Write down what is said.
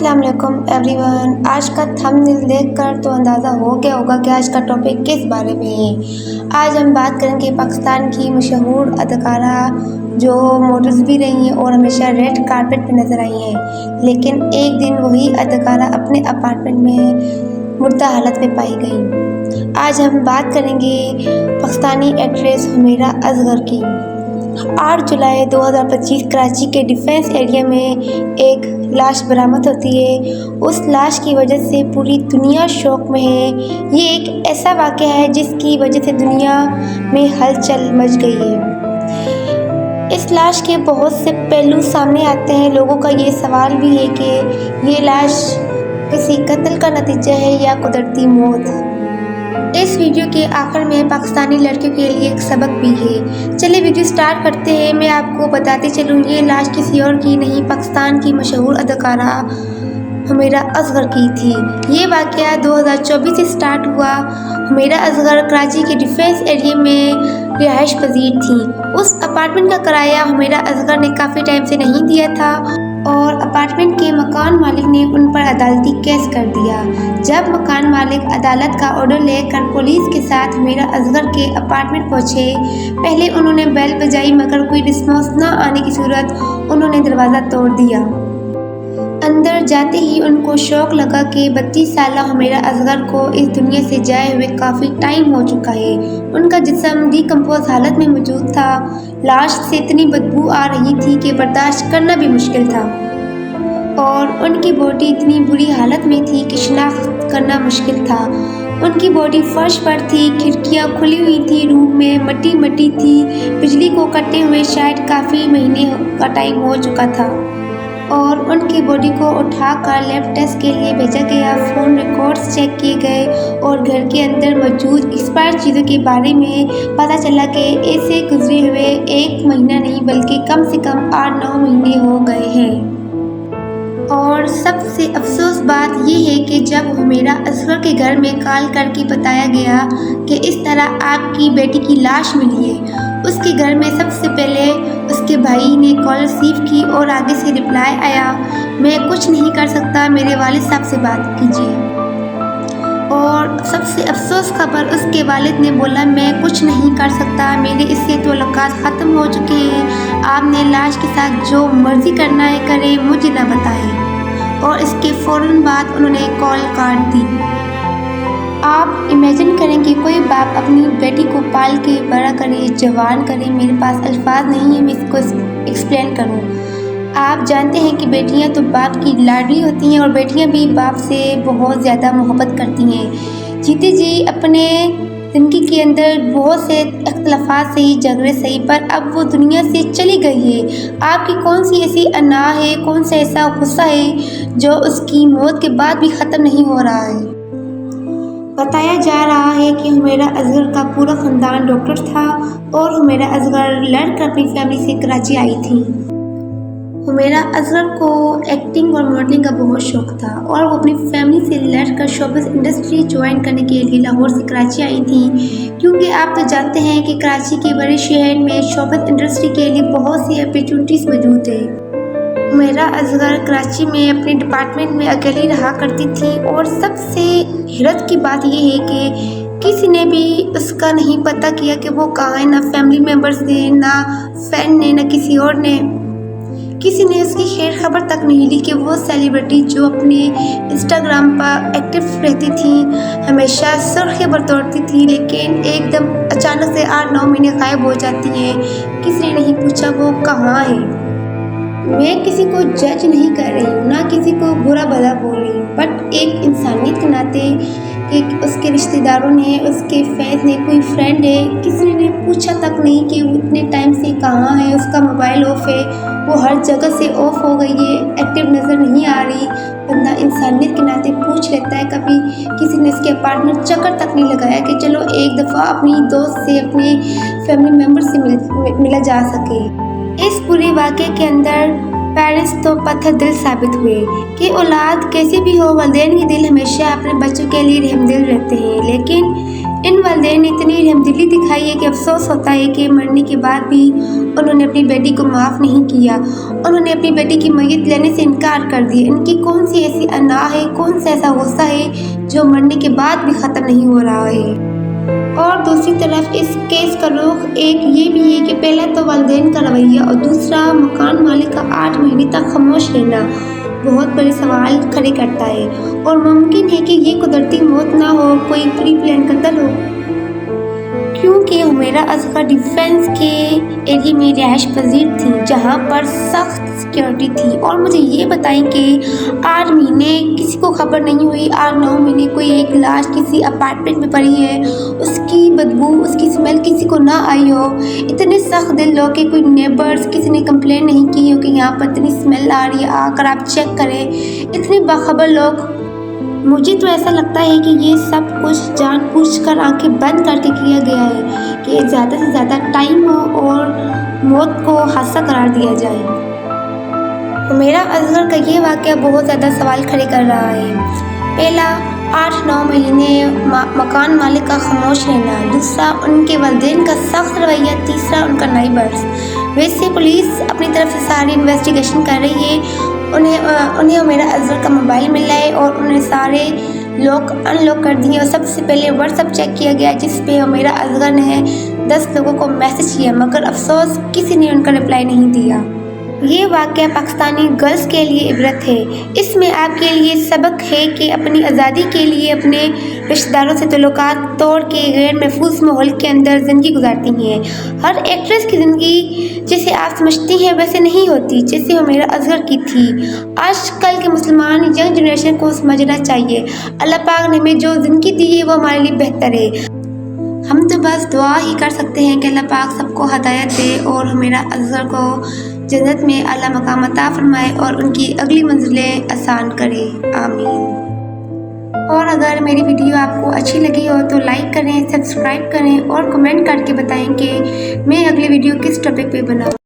अस्सलाम वालेकुम एवरीवन। आज का थंबनेल देखकर तो अंदाज़ा हो गया होगा कि आज का टॉपिक किस बारे में है। आज हम बात करेंगे पाकिस्तान की मशहूर अदाकारा जो मॉडल्स भी रही हैं और हमेशा रेड कारपेट पे नज़र आई हैं, लेकिन एक दिन वही अदाकारा अपने अपार्टमेंट में मुर्दा हालत में पाई गई। आज हम बात करेंगे पाकिस्तानी एक्ट्रेस हुमैरा असगर की। 8 जुलाई 2025 कराची के डिफेंस एरिया में एक लाश बरामद होती है। उस लाश की वजह से पूरी दुनिया शौक में है। ये एक ऐसा वाक़या है जिसकी वजह से दुनिया में हलचल मच गई है। इस लाश के बहुत से पहलू सामने आते हैं। लोगों का ये सवाल भी है कि ये लाश किसी कत्ल का नतीजा है या कुदरती मौत। इस वीडियो के आखिर में पाकिस्तानी लड़कियों के लिए एक सबक भी है। चलिए वीडियो स्टार्ट करते हैं। मैं आपको बताती चलूँ, ये लाश किसी और की नहीं, पाकिस्तान की मशहूर अदाकारा हुमैरा असगर की थी। ये वाक़या 2024 से स्टार्ट हुआ। हुमैरा असगर कराची के डिफेंस एरिया में रिहाइश पजीर थी। उस अपार्टमेंट का किराया हुमैरा असगर ने काफ़ी टाइम से नहीं दिया था और अपार्टमेंट के मकान मालिक ने उन पर अदालती केस कर दिया। जब मकान मालिक अदालत का ऑर्डर लेकर पुलिस के साथ हुमैरा असगर के अपार्टमेंट पहुंचे, पहले उन्होंने बेल बजाई मगर कोई रिस्पॉन्स न आने की सूरत उन्होंने दरवाज़ा तोड़ दिया। अंदर जाते ही उनको शौक लगा कि 32 साला हुमैरा असगर को इस दुनिया से जाए हुए काफ़ी टाइम हो चुका है। उनका जिस्म डिकम्पोज हालत में मौजूद था। लाश से इतनी बदबू आ रही थी कि बर्दाश्त करना भी मुश्किल था और उनकी बॉडी इतनी बुरी हालत में थी कि शिनाख्त करना मुश्किल था। उनकी बॉडी फर्श पर थी, खिड़कियां खुली हुई थी, रूम में मट्टी थी। बिजली को कटते हुए शायद काफ़ी महीने का टाइम हो चुका था और उनकी बॉडी को उठाकर लैब टेस्ट के लिए भेजा गया। फ़ोन रिकॉर्ड्स चेक किए गए और घर के अंदर मौजूद एक्सपायर चीज़ों के बारे में पता चला कि ऐसे गुजरे हुए 1 महीना नहीं बल्कि कम से कम 8-9 महीने हो गए हैं। और सबसे अफसोस बात यह है कि जब हुमैरा असगर के घर में कॉल करके बताया गया कि इस तरह आपकी बेटी की लाश मिली है, उसके घर में सबसे पहले उसके भाई ने कॉल रिसीव की और आगे से रिप्लाई आया, मैं कुछ नहीं कर सकता, मेरे वालिद साहब से बात कीजिए। और सबसे अफसोस खबर, उसके वालिद ने बोला मैं कुछ नहीं कर सकता, मेरे इससे ताल्लुकात ख़त्म हो चुके हैं, आपने लाश के साथ जो मर्ज़ी करना है करें, मुझे ना बताएं। और इसके फ़ौरन बाद उन्होंने कॉल काट दी। आप इमेजिन करें कि कोई बाप अपनी बेटी को पाल के बड़ा करे, जवान करे, मेरे पास अल्फाज नहीं है मैं इसको एक्सप्लेन करूं। आप जानते हैं कि बेटियां तो बाप की लाडली होती हैं और बेटियां भी बाप से बहुत ज़्यादा मोहब्बत करती हैं। जीते जी अपने ज़िंदगी के अंदर बहुत से इख्तलाफात सही, झगड़े सही, पर अब वो दुनिया से चली गई है। आपकी कौन सी ऐसी अना है, कौन सा ऐसा गुस्सा है जो उसकी मौत के बाद भी ख़त्म नहीं हो रहा है। बताया जा रहा है कि हुमैरा असगर का पूरा ख़ानदान डॉक्टर था और हुमैरा असगर लड़कर अपनी फैमिली से कराची आई थी। हुमैरा असगर को एक्टिंग और मॉडलिंग का बहुत शौक़ था और वो अपनी फैमिली से लड़कर शोबिज़ इंडस्ट्री ज्वाइन करने के लिए लाहौर से कराची आई थी, क्योंकि आप तो जानते हैं कि कराची के बड़े शहर में शोबिज़ इंडस्ट्री के लिए बहुत सी अपॉर्चुनिटीज़ मौजूद है। हुमैरा असगर कराची में अपने डिपार्टमेंट में अकेली रहा करती थी और सबसे हैरत की बात यह है कि किसी ने भी उसका नहीं पता किया कि वो कहाँ है, ना फैमिली मेम्बर्स ने, ना फ्रेंड ने, ना किसी और ने। किसी ने उसकी खैर खबर तक नहीं ली कि वो सेलिब्रिटी जो अपने इंस्टाग्राम पर एक्टिव रहती थी, हमेशा सुर्खियां बटोरती थी, लेकिन एकदम अचानक से 8-9 महीने गायब हो जाती है। किसी ने नहीं पूछा वो कहाँ है। मैं किसी को जज नहीं कर रही हूँ, ना किसी को बुरा भला बोल रही हूँ, बट एक इंसानियत के नाते कि उसके रिश्तेदारों ने, उसके फैंस ने, कोई फ्रेंड है, किसी ने पूछा तक नहीं कि वो इतने टाइम से कहाँ है, उसका मोबाइल ऑफ है, वो हर जगह से ऑफ हो गई है, एक्टिव नज़र नहीं आ रही। बंदा इंसानियत के नाते पूछ लेता है। कभी किसी ने इसके अपार्टमेंट चक्कर तक नहीं लगाया कि चलो एक दफ़ा अपनी दोस्त से, अपने फैमिली मेम्बर से मिला जा सके। इस पूरे वाक़े के अंदर पेरेंट्स तो पत्थर दिल साबित हुए कि औलाद कैसे भी हो, वालिदैन के दिल हमेशा अपने बच्चों के लिए रहमदिल रहते हैं, लेकिन ان والدین نے اتنی رحمدلی دکھائی ہے کہ افسوس ہوتا ہے کہ مرنے کے بعد بھی انہوں نے اپنی بیٹی کو معاف نہیں کیا، انہوں نے اپنی بیٹی کی میت لینے سے انکار کر دیا۔ ان کی کون سی ایسی انا ہے، کون سا ایسا غصہ ہے جو مرنے کے بعد بھی ختم نہیں ہو رہا ہے۔ اور دوسری طرف اس کیس کا رخ ایک یہ بھی ہے کہ پہلا تو والدین کا رویہ اور دوسرا مکان مالک کا 8 مہینے تک خاموش رہنا بہت بڑے سوال کھڑے کرتا ہے۔ اور ممکن ہے کہ یہ قدرتی موت نہ ہو، کوئی پری پلان قتل ہو، کیونکہ حمیرہ اصغر ڈیفنس کے ایریے میں رہائش پذیر تھی جہاں پر سخت سیکیورٹی تھی۔ اور مجھے یہ بتائیں کہ 8 مہینے کسی کو خبر نہیں ہوئی، 8-9 مہینے کوئی ایک لاش کسی اپارٹمنٹ میں پڑی ہے، اس کی بدبو، اس کی اسمیل کسی کو نہ آئی ہو، اتنے سخت دل لوگ کہ کوئی نیبرز کسی نے کمپلین نہیں کی ہو کہ یہاں پر اتنی اسمیل آ رہی ہے، آ کر آپ چیک کریں، اتنے باخبر لوگ۔ مجھے تو ایسا لگتا ہے کہ یہ سب کچھ جان بوجھ کر آنکھیں بند کر کے کیا گیا ہے کہ زیادہ سے زیادہ ٹائم ہو اور موت کو حادثہ قرار دیا جائے۔ حمیرہ اصغر کا یہ واقعہ بہت زیادہ سوال کھڑے کر رہا ہے۔ پہلا، 8-9 مہینے مکان مالک کا خاموش رہنا، دوسرا ان کے والدین کا سخت رویہ، تیسرا ان کا نائبرز۔ ویسے پولیس اپنی طرف سے ساری انویسٹیگیشن کر رہی ہے، انہیں حمیرہ اصغر کا موبائل ملا ہے اور انہیں سارے لوگ ان لاک کر دیے اور سب سے پہلے واٹس ایپ چیک کیا گیا جس پہ حمیرہ اصغر نے 10 لوگوں کو میسج کیا، مگر افسوس کسی نے ان کا رپلائی نہیں دیا۔ یہ واقعہ پاکستانی گرلز کے لیے عبرت ہے، اس میں آپ کے لیے سبق ہے کہ اپنی آزادی کے لیے اپنے رشتہ داروں سے تعلقات توڑ کے غیر محفوظ ماحول کے اندر زندگی گزارتی ہیں۔ ہر ایکٹریس کی زندگی جیسے آپ سمجھتی ہیں ویسے نہیں ہوتی جیسے حمیرہ اصغر کی تھی۔ آج کل کے مسلمان ینگ جنریشن کو سمجھنا چاہیے، اللہ پاک نے ہمیں جو زندگی دی ہے وہ ہمارے لیے بہتر ہے۔ ہم تو بس دعا ہی کر سکتے ہیں کہ اللہ پاک سب کو ہدایت دے اور حمیرہ اصغر کو جنت میں اعلیٰ مقام عطا فرمائے اور ان کی اگلی منزلیں آسان کرے، آمین۔ اور اگر میری ویڈیو آپ کو اچھی لگی ہو تو لائک کریں، سبسکرائب کریں اور کمنٹ کر کے بتائیں کہ میں اگلی ویڈیو کس ٹاپک پہ بناؤں۔